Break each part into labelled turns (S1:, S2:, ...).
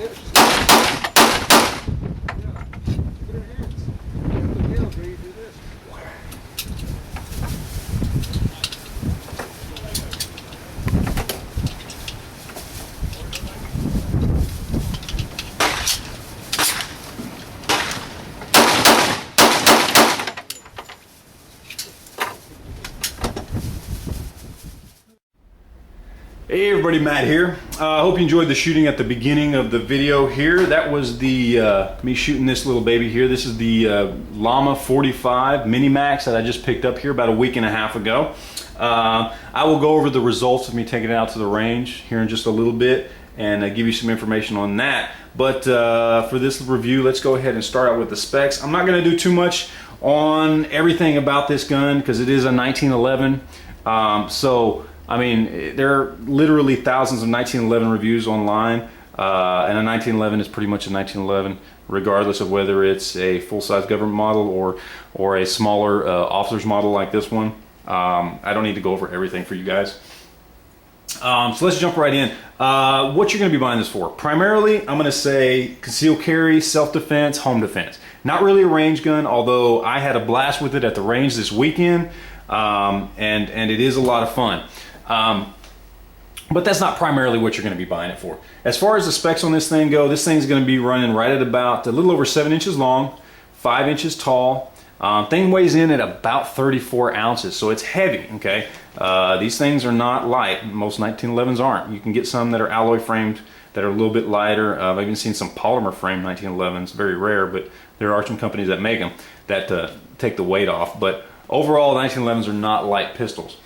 S1: Yeah, she's got yeah. Look at her hands. You have the nails ready to do this.
S2: Hey everybody, Matt here. I hope you enjoyed the shooting at the beginning of the video here. That was the me shooting this little baby here. This is the Llama 45 Mini Max that I just picked up here about a week and a half ago. I will go over the results of me taking it out to the range here in just a little bit and give you some information on that. But for this review, let's go ahead and start out with the specs. I'm not going to do too much on everything about this gun because it is a 1911. I mean, there are literally thousands of 1911 reviews online, and a 1911 is pretty much a 1911, regardless of whether it's a full-size government model or a smaller officer's model like this one. I don't need to go over everything for you guys. So let's jump right in. What you're going to be buying this for? Primarily, I'm going to say concealed carry, self-defense, home defense. Not really a range gun, although I had a blast with it at the range this weekend, and it is a lot of fun. But that's not primarily what you're going to be buying it for. As far as the specs on this thing go, this thing's going to be running right at about a little over 7 inches long, 5 inches tall. Thing weighs in at about 34 ounces, so it's heavy, okay? These things are not light. Most 1911s aren't. You can get some that are alloy framed that are a little bit lighter. I've even seen some polymer framed 1911s, very rare, but there are some companies that make them that take the weight off. But overall, 1911s are not light pistols.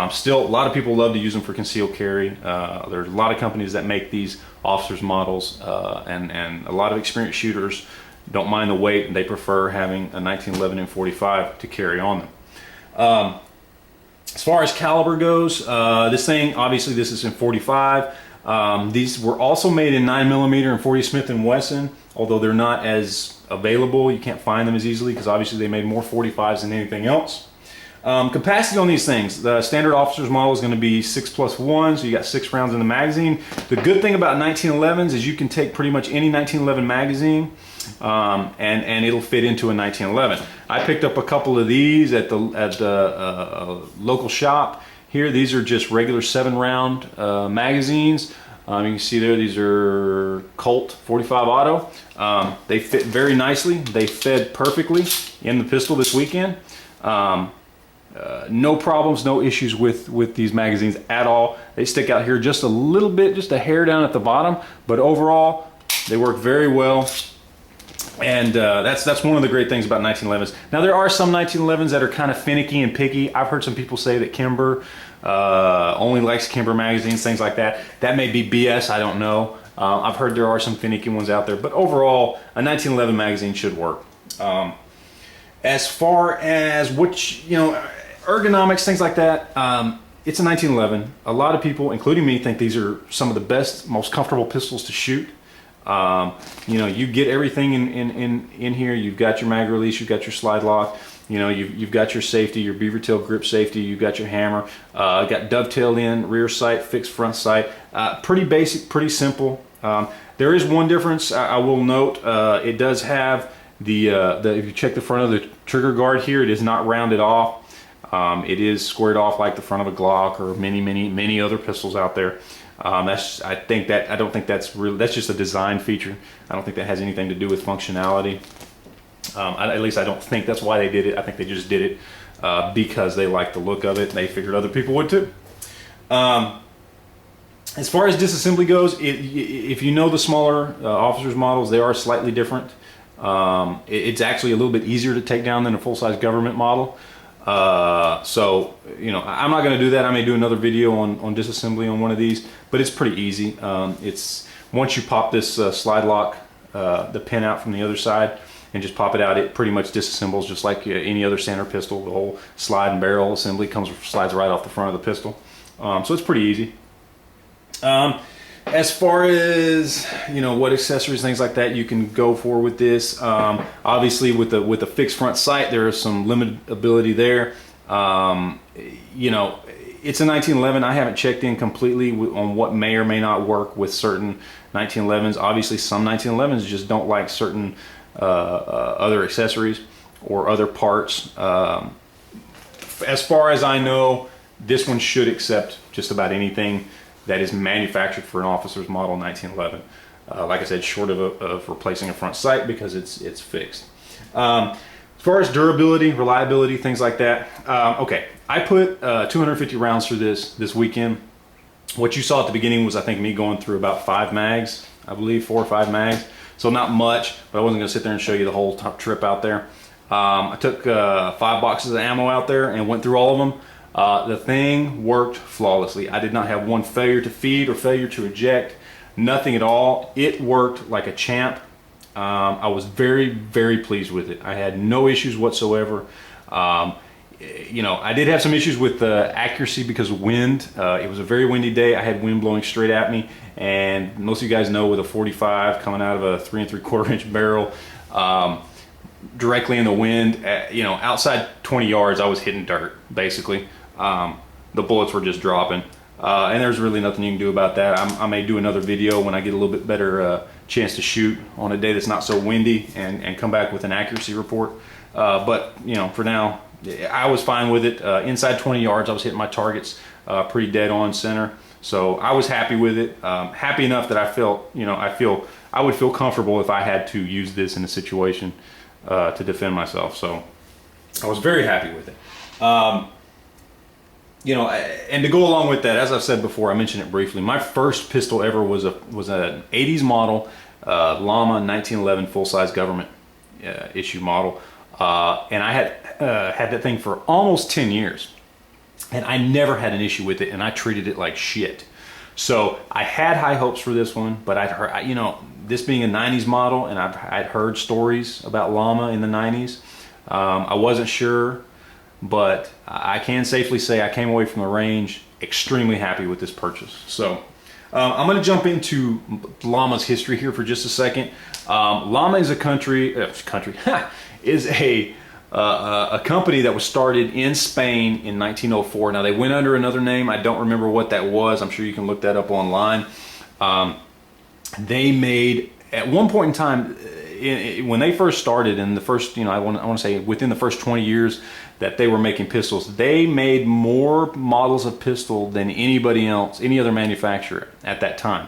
S2: Still, a lot of people love to use them for concealed carry. There's a lot of companies that make these officers models, and a lot of experienced shooters don't mind the weight, and they prefer having a 1911 and 45 to carry on them. As far as caliber goes, this thing, obviously this is in 45. These were also made in 9mm and 40 Smith & Wesson, although they're not as available. You can't find them as easily because obviously they made more 45s than anything else. Capacity on these things, the standard officer's model is going to be 6+1, so you got 6 rounds in the magazine. The good thing about 1911s is you can take pretty much any 1911 magazine and it'll fit into a 1911. I picked up a couple of these at the local shop here. These are just regular 7-round magazines. You can see there, these are Colt 45 Auto. They fit very nicely. They fed perfectly in the pistol this weekend. No problems, no issues with these magazines at all. They stick out here just a little bit, just a hair down at the bottom, but overall they work very well. And that's one of the great things about 1911s. Now there are some 1911s that are kind of finicky and picky. I've heard some people say that Kimber only likes Kimber magazines, things like that. That may be BS, I don't know. I've heard there are some finicky ones out there, but overall a 1911 magazine should work. As far as which, ergonomics, things like that, it's a 1911. A lot of people, including me, think these are some of the best, most comfortable pistols to shoot. You get everything in here. You've got your mag release, you've got your slide lock, you've got your safety, your beaver tail grip safety, you've got your hammer, got dovetailed in rear sight, fixed front sight. Pretty basic, pretty simple. There is one difference I will note. It does have if you check the front of the trigger guard here, it is not rounded off. It is squared off like the front of a Glock or many other pistols out there. I don't think that's really, that's just a design feature. I don't think that has anything to do with functionality. At least I don't think that's why they did it. I think they just did it because they liked the look of it. They figured other people would too. As far as disassembly goes, if you know the smaller officers models, they are slightly different. It's actually a little bit easier to take down than a full-size government model. So I'm not going to do that. I may do another video on disassembly on one of these, but it's pretty easy. It's once you pop this slide lock, the pin out from the other side and just pop it out, it pretty much disassembles just like any other standard pistol. The whole slide and barrel assembly slides right off the front of the pistol. So it's pretty easy. As far as what accessories, things like that you can go for with this, obviously with the fixed front sight there is some limited ability there. It's a 1911. I haven't checked in completely on what may or may not work with certain 1911s. Obviously, some 1911s just don't like certain other accessories or other parts. As far as I know, this one should accept just about anything that is manufactured for an officer's model 1911. Like I said, short of replacing a front sight because it's fixed. As far as durability, reliability, things like that. Okay, I put 250 rounds through this weekend. What you saw at the beginning was, I think, me going through about 5 mags, I believe 4 or 5 mags. So not much, but I wasn't gonna sit there and show you the whole trip out there. I took 5 boxes of ammo out there and went through all of them. The thing worked flawlessly. I did not have one failure to feed or failure to eject, nothing at all. It worked like a champ. I was very, very pleased with it. I had no issues whatsoever. You know, I did have some issues with accuracy because of wind. It was a very windy day. I had wind blowing straight at me, and most of you guys know with a 45 coming out of a 3 3/4 inch barrel, directly in the wind, you know, outside 20 yards, I was hitting dirt, basically. The bullets were just dropping. And there's really nothing you can do about that. I may do another video when I get a little bit better chance to shoot on a day that's not so windy and come back with an accuracy report. But, you know, for now, I was fine with it. Inside 20 yards, I was hitting my targets pretty dead on center. So I was happy with it. Happy enough that I felt, you know, I would feel comfortable if I had to use this in a situation to defend myself. So I was very happy with it. You know, and to go along with that, as I've said before, I mentioned it briefly, my first pistol ever was an 80s model Llama 1911 full-size government issue model. And I had that thing for almost 10 years. And I never had an issue with it, and I treated it like shit. So I had high hopes for this one, but I'd heard, you know, this being a 90s model, and I'd heard stories about Llama in the 90s. I wasn't sure, but I can safely say I came away from the range extremely happy with this purchase. So I'm going to jump into Llama's history here for just a second. Llama is a is a company that was started in Spain in 1904. Now they went under another name. I don't remember what that was. I'm sure you can look that up online. They made, at one point in time, when they first started, in the first, you know, I want to say within the first 20 years that they were making pistols, they made more models of pistol than anybody else, any other manufacturer at that time.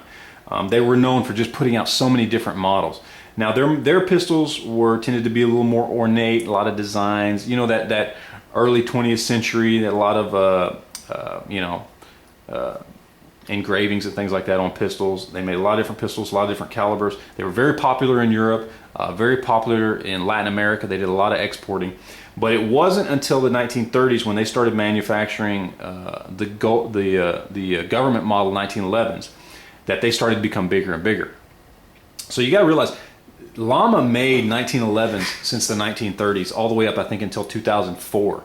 S2: They were known for just putting out so many different models. Now their pistols tended to be a little more ornate, a lot of designs, you know, that early 20th century, that a lot of you know, engravings and things like that on pistols. They made a lot of different pistols, a lot of different calibers. They were very popular in Europe, very popular in Latin America. They did a lot of exporting. But it wasn't until the 1930s when they started manufacturing the government model 1911s that they started to become bigger and bigger. So you got to realize, Llama made 1911s since the 1930s, all the way up, I think, until 2004.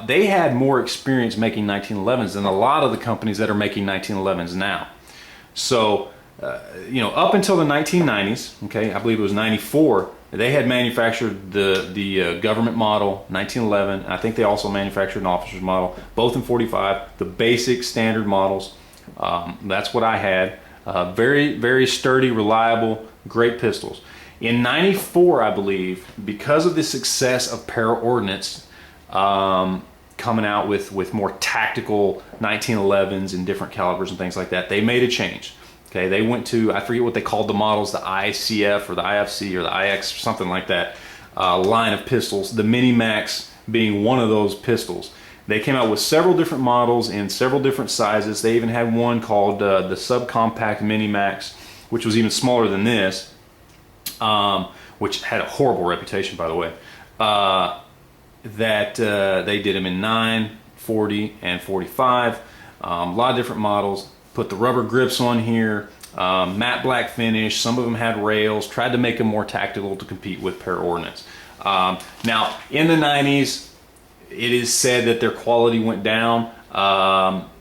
S2: They had more experience making 1911s than a lot of the companies that are making 1911s now. So, you know, up until the 1990s, okay, I believe it was 94, they had manufactured the government model 1911. I think they also manufactured an officer's model, both in 45, the basic standard models. That's what I had. Very, very sturdy, reliable, great pistols. In 94, I believe, because of the success of para-ordnance, coming out with more tactical 1911s and different calibers and things like that, they made a change. Okay, they went to, I forget what they called the models, the ICF or the IFC or the IX, something like that, line of pistols, the Mini-Max being one of those pistols. They came out with several different models in several different sizes. They even had one called the Subcompact Mini-Max, which was even smaller than this, which had a horrible reputation, by the way. They did them in 9, 40, and 45. A lot of different models. Put the rubber grips on here, matte black finish. Some of them had rails. Tried to make them more tactical to compete with para-ordnance. Now, in the 90s, it is said that their quality went down.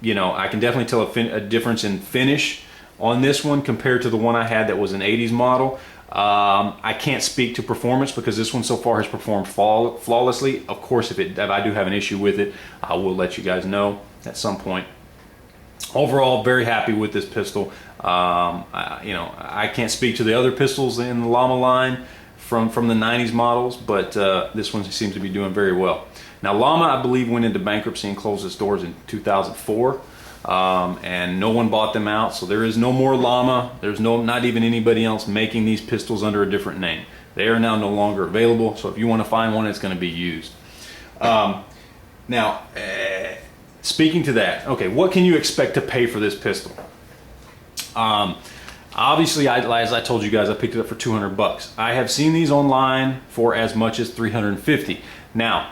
S2: You know, I can definitely tell a difference in finish on this one compared to the one I had that was an 80s model. I can't speak to performance because this one so far has performed flawlessly. Of course, if I do have an issue with it, I will let you guys know at some point. Overall, very happy with this pistol. You know, I can't speak to the other pistols in the Llama line from the 90s models, but this one seems to be doing very well. Now, Llama, I believe, went into bankruptcy and closed its doors in 2004, and no one bought them out, so there is no more Llama. There's not even anybody else making these pistols under a different name. They are now no longer available, so if you want to find one, it's going to be used. Now, speaking to that, okay, what can you expect to pay for this pistol? Obviously, as I told you guys, I picked it up for 200 bucks. I have seen these online for as much as 350. Now,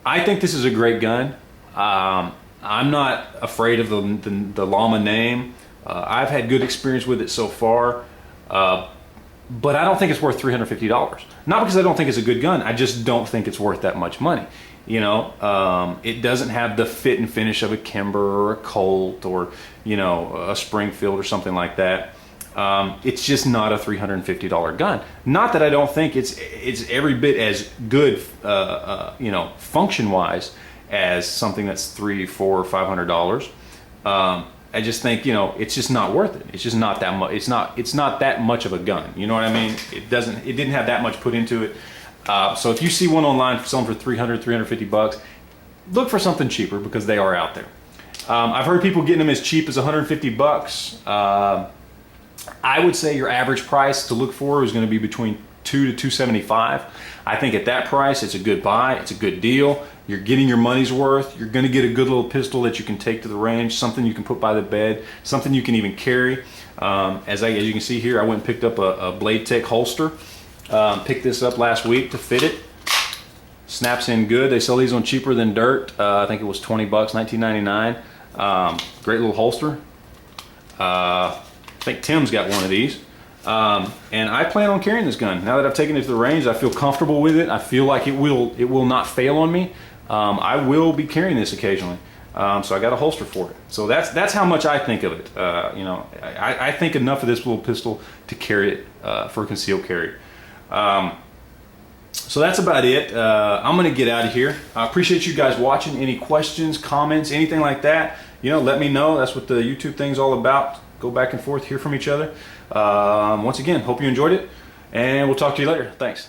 S2: I think this is a great gun. I'm not afraid of the Llama name. I've had good experience with it so far, but I don't think it's worth $350. Not because I don't think it's a good gun, I just don't think it's worth that much money. You know, it doesn't have the fit and finish of a Kimber or a Colt or, you know, a Springfield or something like that. It's just not a $350 gun. Not that I don't think it's every bit as good, you know, function-wise as something that's $300, $400, $500. I just think, you know, it's just not worth it. It's just not that much. It's not that much of a gun. You know what I mean? It didn't have that much put into it. So if you see one online selling for $300, $350, look for something cheaper because they are out there. I've heard people getting them as cheap as 150 bucks. I would say your average price to look for is going to be between $200 to $275. I think at that price, it's a good buy. It's a good deal. You're getting your money's worth. You're going to get a good little pistol that you can take to the range, something you can put by the bed, something you can even carry. As you can see here, I went and picked up a Blade Tech holster. Picked this up last week to fit it. Snaps in good. They sell these on cheaper than dirt. I think it was 20 bucks, $19.99. Great little holster. I think Tim's got one of these. And I plan on carrying this gun. Now that I've taken it to the range, I feel comfortable with it. I feel like it will not fail on me. I will be carrying this occasionally. So I got a holster for it. So that's how much I think of it. You know, I think enough of this little pistol to carry it for concealed carry. So that's about it. I'm gonna get out of here. I appreciate you guys watching. Any questions, comments, anything like that, you know, let me know. That's what the YouTube thing's all about. Go back and forth, hear from each other. Once again, hope you enjoyed it, and we'll talk to you later. Thanks.